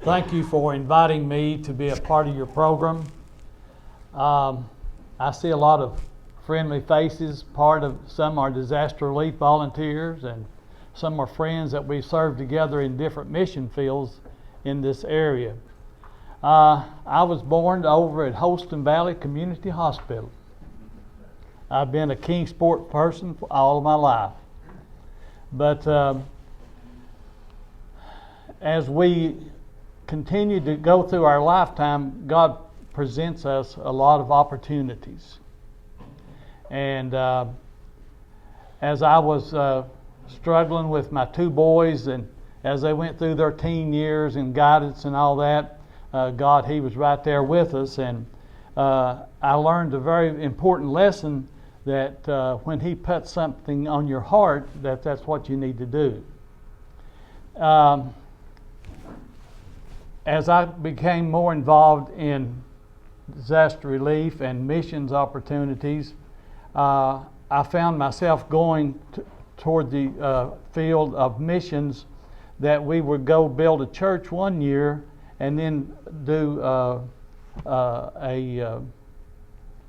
Thank you for inviting me to be a part of your program. I see a lot of friendly faces. Some are disaster relief volunteers, and some are friends that we serve together in different mission fields in this area. I was born over at Holston Valley Community Hospital. I've been a Kingsport person for all of my life. But as we continue to go through our lifetime, God presents us a lot of opportunities. And as I was struggling with my two boys, and as they went through their teen years and guidance and all that, God, He was right there with us. And I learned a very important lesson that when He puts something on your heart, that's what you need to do. As I became more involved in disaster relief and missions opportunities, I found myself going toward the field of missions, that we would go build a church one year and then do a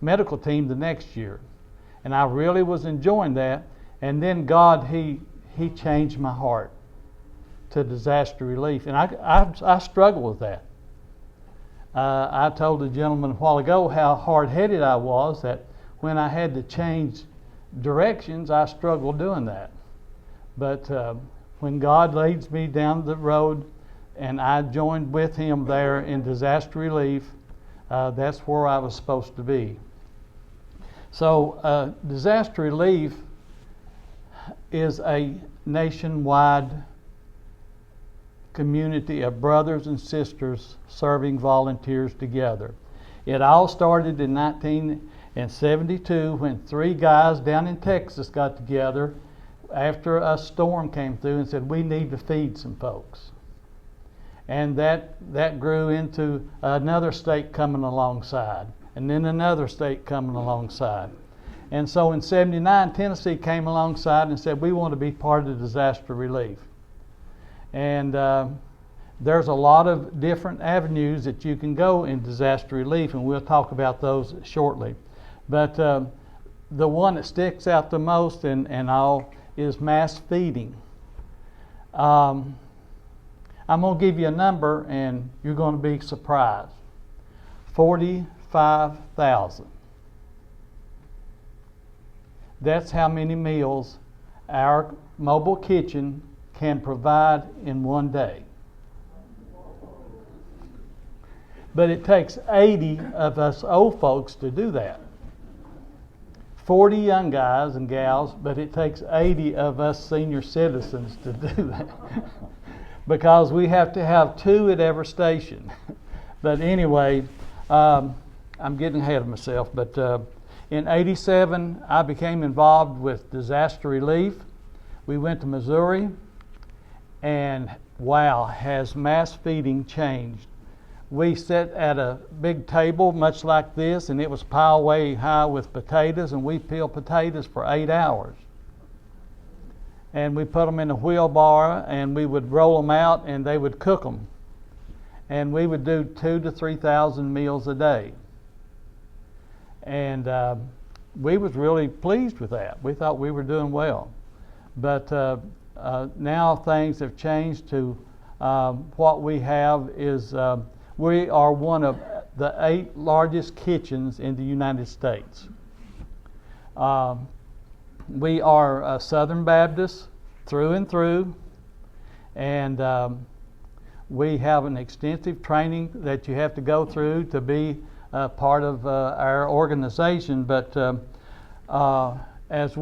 medical team the next year. And I really was enjoying that. And then God, He changed my heart to disaster relief. And I struggle with that. I told the gentleman a while ago how hard-headed I was, that when I had to change directions, I struggled doing that. But when God leads me down the road and I joined with Him there in disaster relief, that's where I was supposed to be. So disaster relief is a nationwide community of brothers and sisters serving volunteers together. It all started in 1972 when three guys down in Texas got together after a storm came through and said, we need to feed some folks. And that grew into another state coming alongside, and then another state coming alongside. And so in 79, Tennessee came alongside and said, we want to be part of disaster relief. And there's a lot of different avenues that you can go in disaster relief, and we'll talk about those shortly. But the one that sticks out the most and all is mass feeding. I'm going to give you a number, and you're going to be surprised. 45,000. That's how many meals our mobile kitchen can provide in one day. But it takes 80 of us old folks to do that. 40 young guys and gals, but it takes 80 of us senior citizens to do that. Because we have to have 2 at every station. But anyway, I'm getting ahead of myself. But in 87, I became involved with disaster relief. We went to Missouri. And wow, has mass feeding changed. We sat at a big table much like this, and it was piled way high with potatoes, and we peeled potatoes for 8 hours. And we put them in a wheelbarrow, and we would roll them out, and they would cook them. And we would do 2,000 to 3,000 meals a day. And we was really pleased with that. We thought we were doing well. But now things have changed to what we have is we are one of the 8 largest kitchens in the United States. We are Southern Baptist through and through, and we have an extensive training that you have to go through to be part of our organization. But as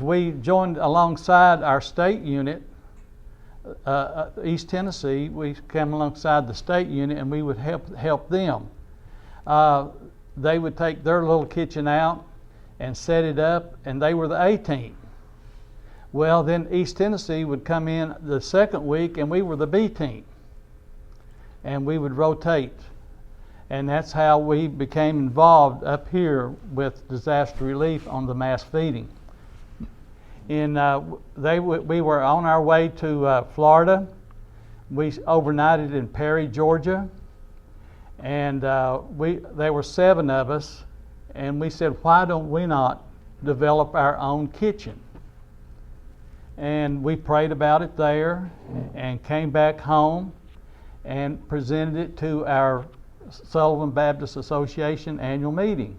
we joined alongside our state unit, East Tennessee, we came alongside the state unit, and we would help them. They would take their little kitchen out and set it up, and they were the A team. Well, then East Tennessee would come in the second week, and we were the B team. And we would rotate. And that's how we became involved up here with disaster relief on the mass feeding. We were on our way to Florida. We overnighted in Perry, Georgia, and there were 7 of us, and we said, why don't we not develop our own kitchen? And we prayed about it there and came back home and presented it to our Sullivan Baptist Association annual meeting.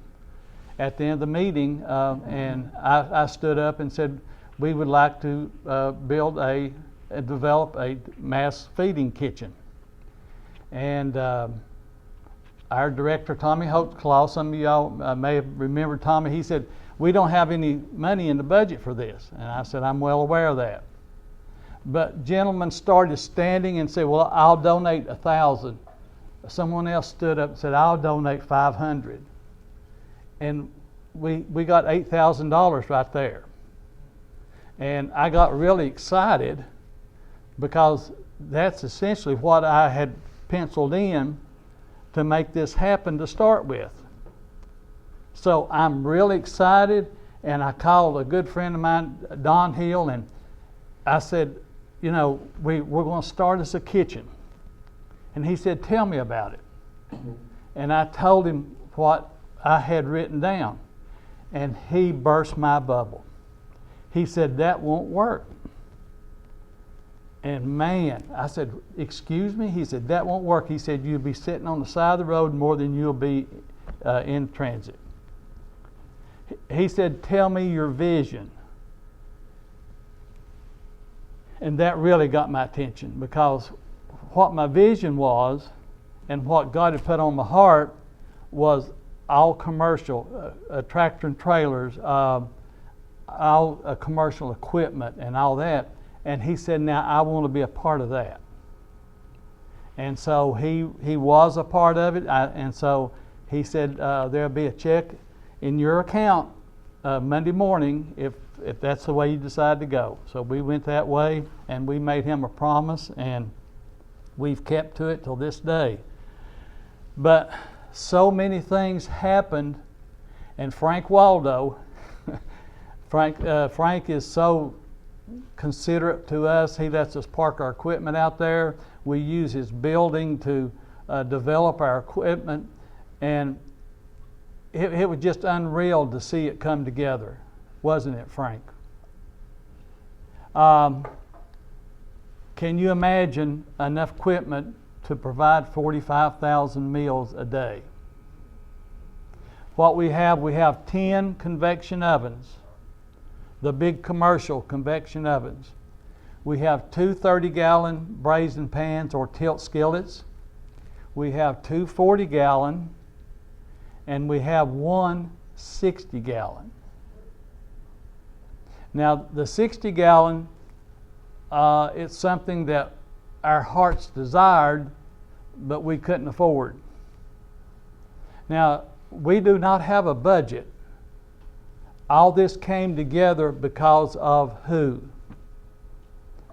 At the end of the meeting, and I stood up and said, we would like to develop a mass feeding kitchen. And our director, Tommy Holtzclaw, some of y'all may have remembered Tommy, he said, we don't have any money in the budget for this. And I said, I'm well aware of that. But gentlemen started standing and said, well, I'll donate 1,000. Someone else stood up and said, I'll donate 500. And we got $8,000 right there. And I got really excited because that's essentially what I had penciled in to make this happen to start with. So I'm really excited, and I called a good friend of mine, Don Hill, and I said, you know, we're going to start as a kitchen. And he said, tell me about it. And I told him what I had written down, and he burst my bubble. He said, that won't work. And man, I said, excuse me? He said, that won't work. He said, you'll be sitting on the side of the road more than you'll be in transit. He said, tell me your vision. And that really got my attention, because what my vision was and what God had put on my heart was all commercial, tractor and trailers, all commercial equipment and all that. And he said, now I want to be a part of that. And so he was a part of it. And so he said, there'll be a check in your account Monday morning if that's the way you decide to go. So we went that way, and we made him a promise, and we've kept to it till this day. But so many things happened, and Frank Waldo, Frank is so considerate to us. He lets us park our equipment out there. We use his building to develop our equipment, and it was just unreal to see it come together, wasn't it, Frank? Can you imagine enough equipment to provide 45,000 meals a day? What we have 10 convection ovens, the big commercial convection ovens. We have 2 30-gallon brazen pans or tilt skillets. We have 2 40-gallon, and we have 1 60-gallon. Now, the 60-gallon, it's something that our hearts desired, but we couldn't afford. Now, we do not have a budget. All this came together because of who?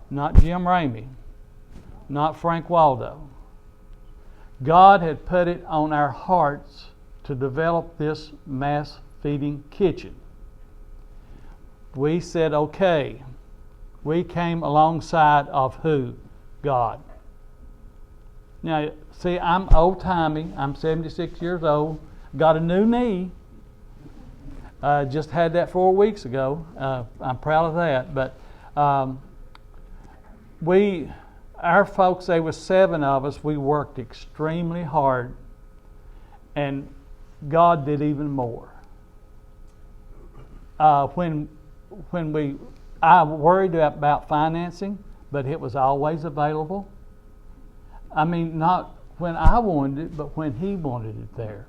Not Jim Ramey, not Frank Waldo. God had put it on our hearts to develop this mass feeding kitchen. We said, okay. We came alongside of who? God. Now, see, I'm old-timey. I'm 76 years old. Got a new knee. Just had that 4 weeks ago. I'm proud of that. But our folks, there was 7 of us. We worked extremely hard, and God did even more. I worried about financing, but it was always available. I mean, not when I wanted it, but when He wanted it there.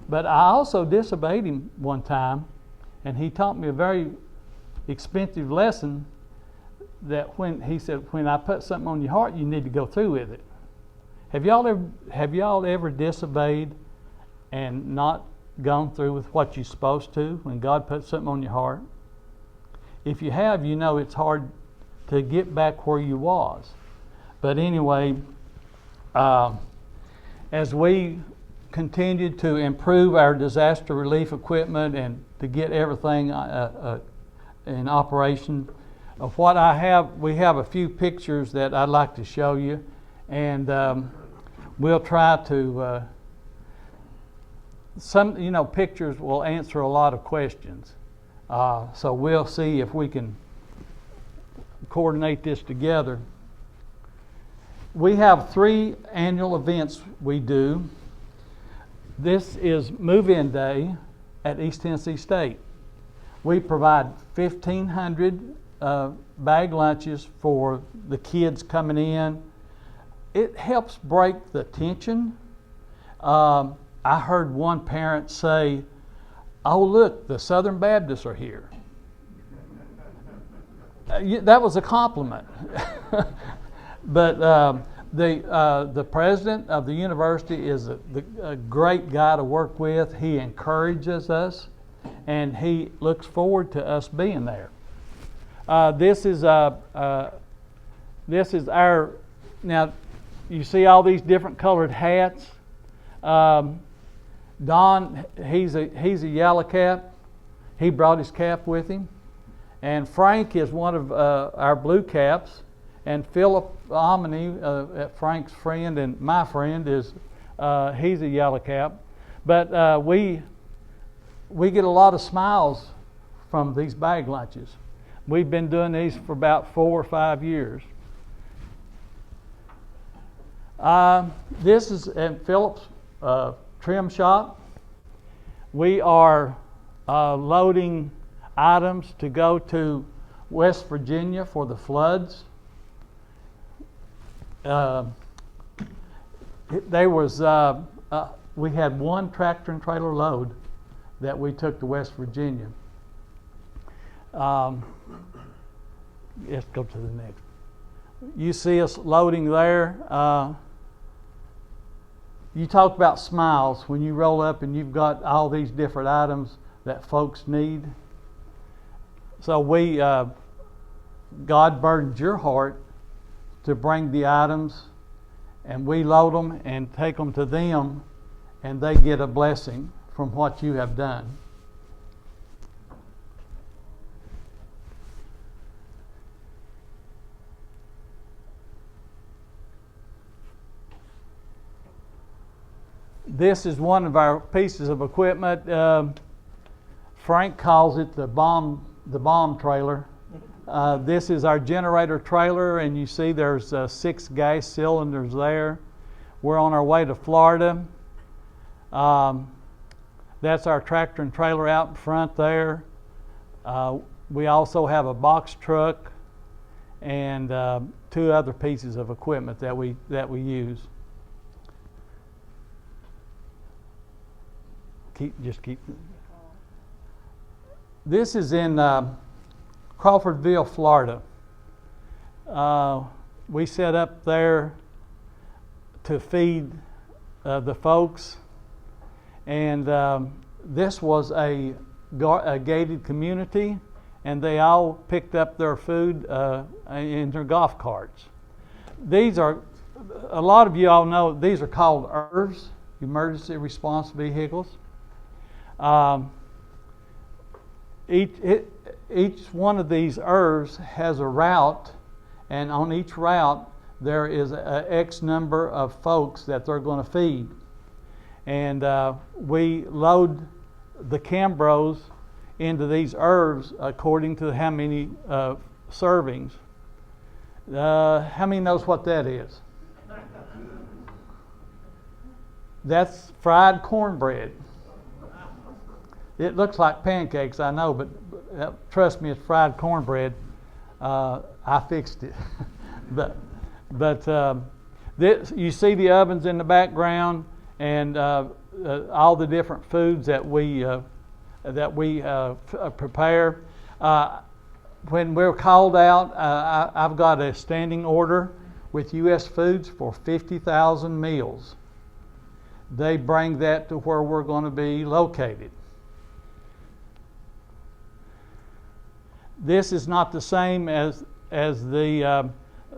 But I also disobeyed Him one time, and He taught me a very expensive lesson, that when He said, when I put something on your heart, you need to go through with it. Have y'all ever disobeyed and not gone through with what you're supposed to when God puts something on your heart? If you have, you know it's hard to get back where you was. But anyway, as we continued to improve our disaster relief equipment and to get everything in operation, of what I have. We have a few pictures that I'd like to show you, and we'll try to. Some pictures will answer a lot of questions, so we'll see if we can coordinate this together. We have 3 annual events we do. This is Move-In Day at East Tennessee State. We provide 1,500 bag lunches for the kids coming in. It helps break the tension. I heard one parent say, "Oh, look, the Southern Baptists are here." That was a compliment. But the president of the university is a great guy to work with. He encourages us, and he looks forward to us being there. This is our. Now, you see all these different colored hats. Don, he's a yellow cap. He brought his cap with him. And Frank is one of our blue caps. And Philip Omni, Frank's friend and my friend, he's a yellow cap. But we get a lot of smiles from these bag lunches. We've been doing these for about 4 or 5 years. This is at Philip's trim shop. We are loading items to go to West Virginia for the floods. We had 1 tractor and trailer load that we took to West Virginia. Let's go to the next. You see us loading there. You talk about smiles when you roll up and you've got all these different items that folks need. So God burdened your heart to bring the items, and we load them and take them to them, and they get a blessing from what you have done. This is one of our pieces of equipment. Frank calls it the bomb trailer. This is our generator trailer, and you see there's 6 gas cylinders there. We're on our way to Florida. That's our tractor and trailer out in front there. We also have a box truck and 2 other pieces of equipment that we use. Keep. This is in Crawfordville, Florida. We set up there to feed the folks, and this was a gated community, and they all picked up their food in their golf carts. These are, a lot of you all know, these are called ERVs, Emergency Response Vehicles. Each one of these ERVs has a route, and on each route there is a X number of folks that they're going to feed. And we load the Cambros into these ERVs according to how many servings. How many knows what that is? That's fried cornbread. It looks like pancakes, I know, but trust me, it's fried cornbread. I fixed it. but you see the ovens in the background, and all the different foods that we prepare. When we're called out, I've got a standing order with U.S. Foods for 50,000 meals. They bring that to where we're going to be located. This is not the same as the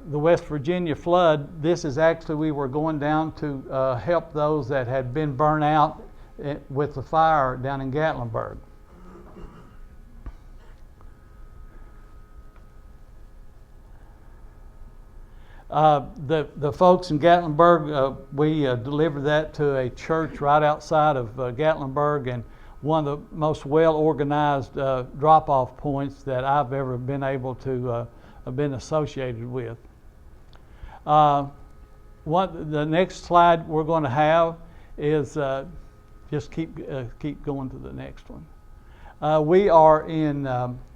West Virginia flood. This is actually, we were going down to help those that had been burnt out with the fire down in Gatlinburg. The folks in Gatlinburg, we delivered that to a church right outside of Gatlinburg, and one of the most well-organized drop-off points that I've ever been able to have been associated with. The next slide we're going to have is just keep going to the next one. We are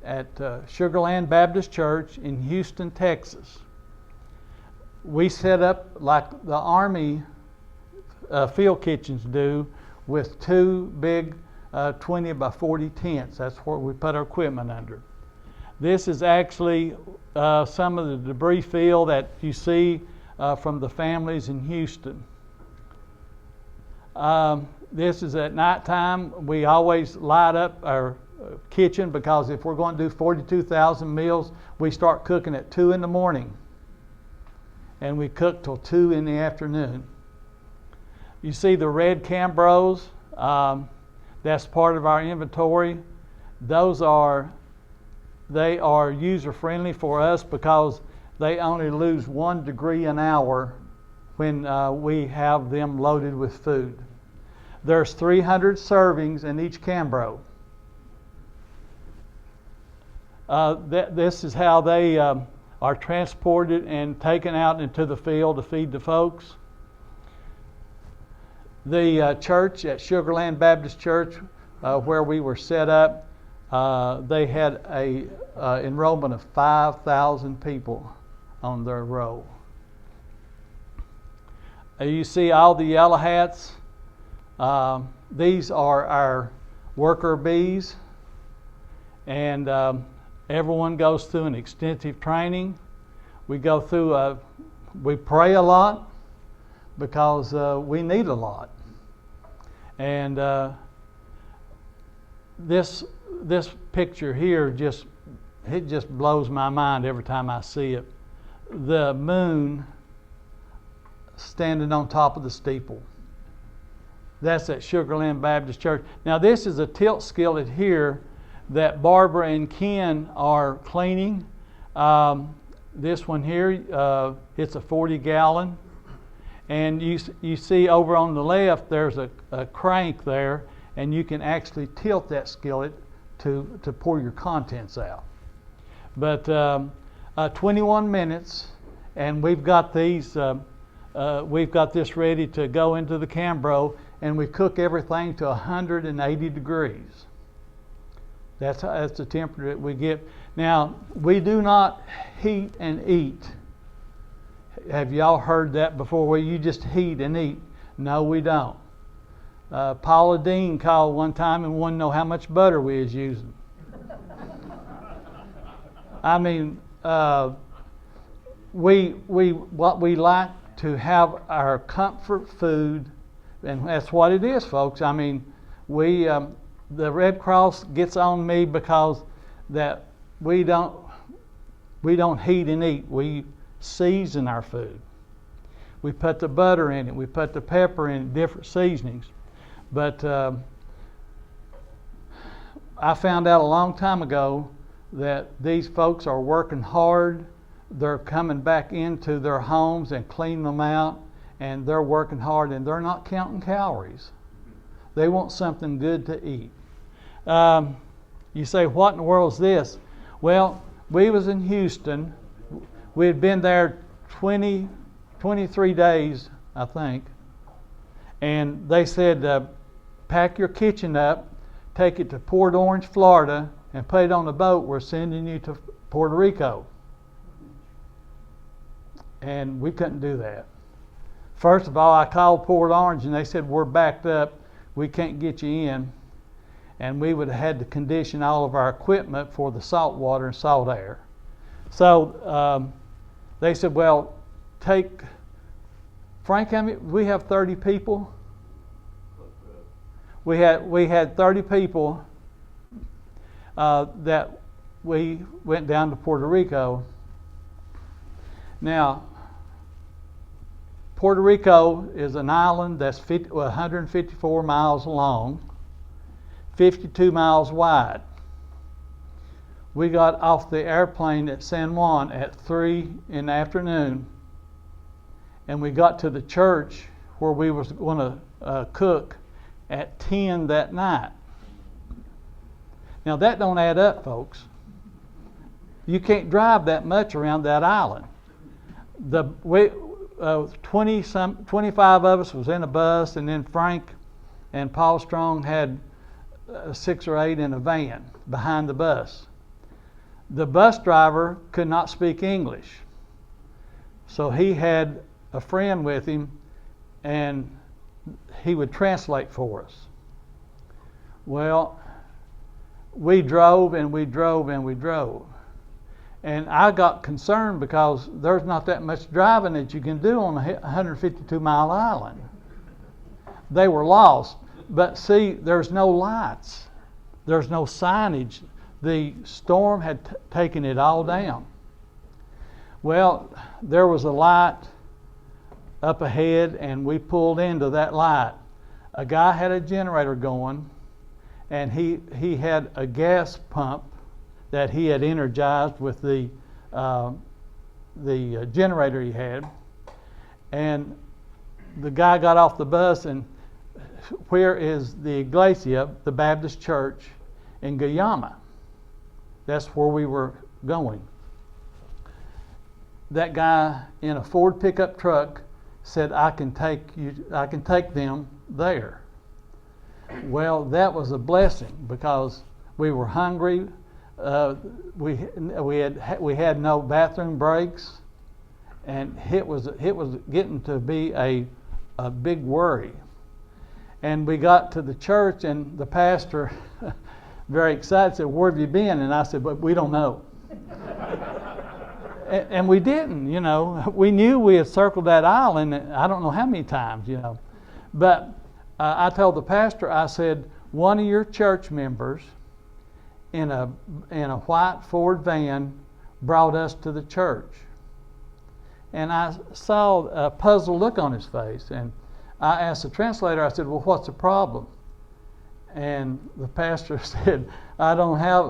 at Sugarland Baptist Church in Houston, Texas. We set up like the Army field kitchens do, with two big 20 by 40 tents. That's where we put our equipment under. This is actually some of the debris field that you see from the families in Houston. This is at nighttime. We always light up our kitchen, because if we're going to do 42,000 meals, we start cooking at 2 in the morning. And we cook till 2 in the afternoon. You see the red Cambros, that's part of our inventory. They are user friendly for us because they only lose 1 degree an hour when we have them loaded with food. There's 300 servings in each Cambro. This is how they are transported and taken out into the field to feed the folks. The church at Sugarland Baptist Church, where we were set up, they had a enrollment of 5,000 people on their roll. You see all the yellow hats. These are our worker bees, and everyone goes through an extensive training. We go through, we pray a lot because we need a lot. And this picture here just blows my mind every time I see it. The moon standing on top of the steeple. That's at Sugarland Baptist Church. Now this is a tilt skillet here that Barbara and Ken are cleaning. This one here, it's a 40-gallon. And you see over on the left, there's a crank there, and you can actually tilt that skillet to pour your contents out. But 21 minutes, and we've got these. We've got this ready to go into the Cambro, and we cook everything to 180 degrees. That's the temperature that we get. Now, we do not heat and eat. Have y'all heard that before, where you just heat and eat? No, we don't. Paula Dean called one time and wanted to know how much butter we was using. I mean, what we like to have our comfort food, and that's what it is, folks. I mean, the Red Cross gets on me because that we don't heat and eat. We season our food. We put the butter in it. We put the pepper in it, different seasonings. But I found out a long time ago that these folks are working hard. They're coming back into their homes and cleaning them out, and they're working hard, and they're not counting calories. They want something good to eat. You say, what in the world is this? Well, we was in Houston. We had been there 23 days, I think. And they said, pack your kitchen up, take it to Port Orange, Florida, and put it on a boat. We're sending you to Puerto Rico. And we couldn't do that. First of all, I called Port Orange, and they said, we're backed up. We can't get you in. And we would have had to condition all of our equipment for the salt water and salt air. So they said, well, Frank, how many? We have 30 people. We had 30 people that we went down to Puerto Rico. Now, Puerto Rico is an island that's 154 miles long, 52 miles wide. We got off the airplane at San Juan at 3 in the afternoon, and we got to the church where we was going to cook at 10 that night. Now that don't add up, folks. You can't drive that much around that island. 25 of us was in a bus, and then Frank and Paul Strong had 6 or 8 in a van behind the bus. The bus driver could not speak English, so he had a friend with him, and he would translate for us. Well, we drove and we drove and we drove. And I got concerned because there's not that much driving that you can do on a 152-mile island. They were lost. But see, there's no lights. There's no signage. The storm had taken it all down. Well, there was a light up ahead, and we pulled into that light. A guy had a generator going, and he had a gas pump that he had energized with the generator he had. And the guy got off the bus, and where is the iglesia, the Baptist church in Guyama? That's where we were going. That guy in a Ford pickup truck said, I can take them there. Well, that was a blessing because we were hungry. We had no bathroom breaks, and it was getting to be a big worry. And we got to the church, and the pastor, very excited, said, "Where have you been?" And I said, "But we don't know." And we didn't, you know. We knew we had circled that island, I don't know how many times, you know. But I told the pastor, I said, one of your church members in a white Ford van brought us to the church. And I saw a puzzled look on his face. And I asked the translator, I said, "Well, what's the problem?" And the pastor said, "I don't have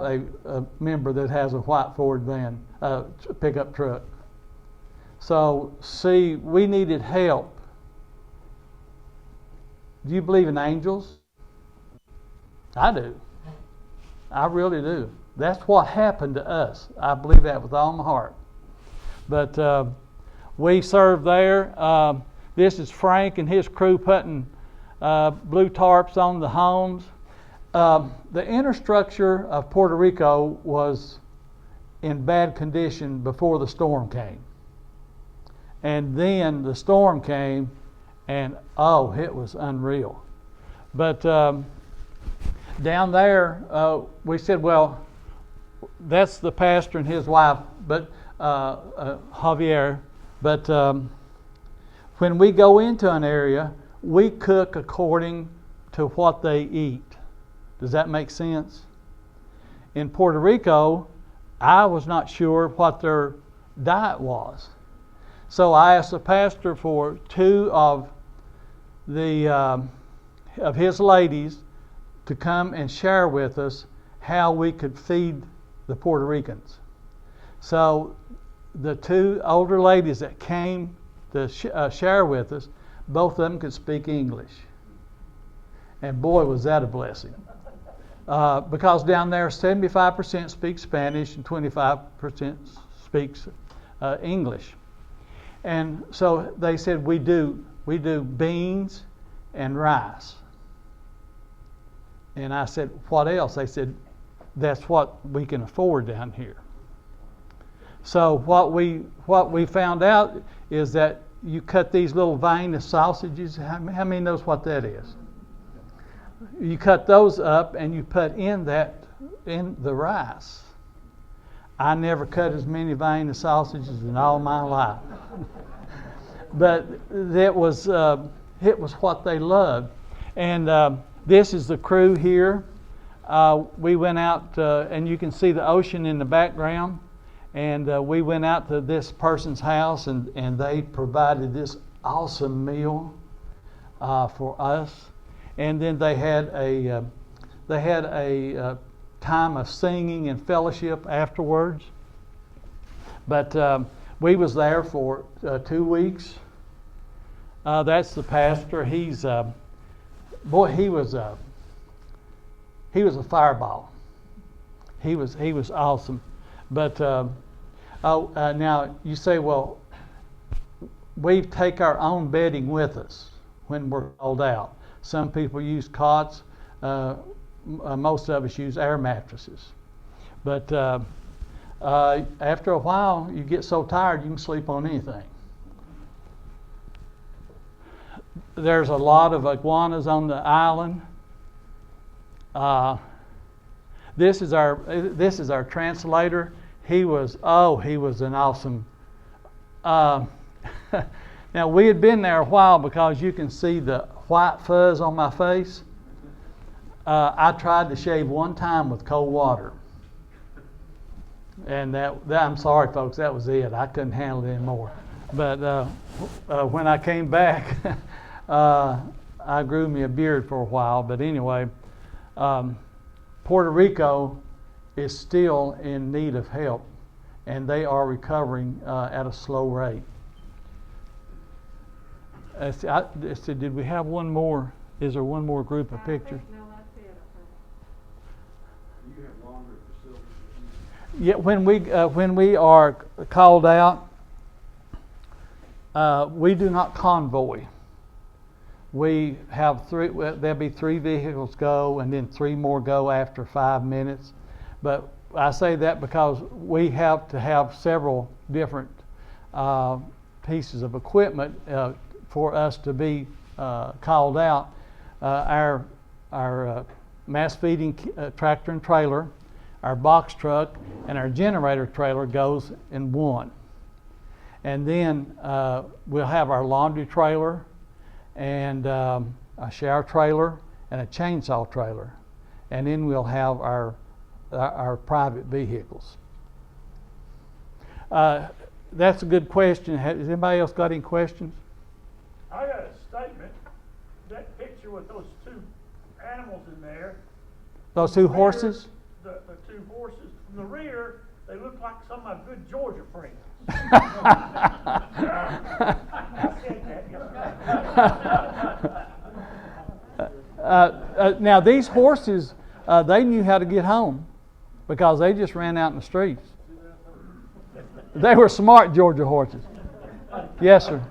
a member that has a white Ford van, pickup truck." So, see, we needed help. Do you believe in angels? I do. I really do. That's what happened to us. I believe that with all my heart. But we served there. This is Frank and his crew putting blue tarps on the homes. The inner structure of Puerto Rico was in bad condition before the storm came. And then the storm came, and oh, it was unreal. But down there, we said, well, that's the pastor and his wife, but Javier. But when we go into an area, we cook according to what they eat. Does that make sense? In Puerto Rico, I was not sure what their diet was. So I asked the pastor for 2 of his ladies to come and share with us how we could feed the Puerto Ricans. So the 2 older ladies that came to share with us, both of them could speak English. And boy, was that a blessing. Because down there, 75% speak Spanish and 25% speaks English. And so they said, we do beans and rice. And I said, what else? They said, that's what we can afford down here. So what we found out is that you cut these little vein of sausages. How many knows what that is? You cut those up and you put in the rice. I never cut as many vein of sausages in all my life. But it was what they loved. And this is the crew here. We went out, and you can see the ocean in the background. And we went out to this person's house, and they provided this awesome meal for us. And then they had a time of singing and fellowship afterwards. But we was there for 2 weeks, That's the pastor. He's boy. He was a fireball. He was awesome. But now you say, well, we take our own bedding with us when we're called out. Some people use cots. Most of us use air mattresses. But after a while, you get so tired you can sleep on anything. There's a lot of iguanas on the island. This is our translator. He was an awesome. Now we had been there a while because you can see the white fuzz on my face. I tried to shave one time with cold water, and that I'm sorry, folks, that was it. I couldn't handle it anymore. But when I came back, I grew me a beard for a while. But anyway, Puerto Rico is still in need of help, and they are recovering at a slow rate. Did we have one more? Is there one more group of pictures? No, that's it. You have longer facilities. Yeah, when we are called out, we do not convoy. We have there'll be 3 vehicles go, and then 3 more go after 5 minutes. But I say that because we have to have several different pieces of equipment for us to be called out. Our mass feeding tractor and trailer, our box truck, and our generator trailer goes in one. And then we'll have our laundry trailer and a shower trailer and a chainsaw trailer. And then we'll have our private vehicles. That's a good question. Has anybody else got any questions? I got a statement. That picture with those 2 animals in there. Those 2 horses? The 2 horses. From the rear, they look like some of my good Georgia friends. I said that. Now these horses, they knew how to get home because they just ran out in the streets. They were smart Georgia horses. Yes, sir.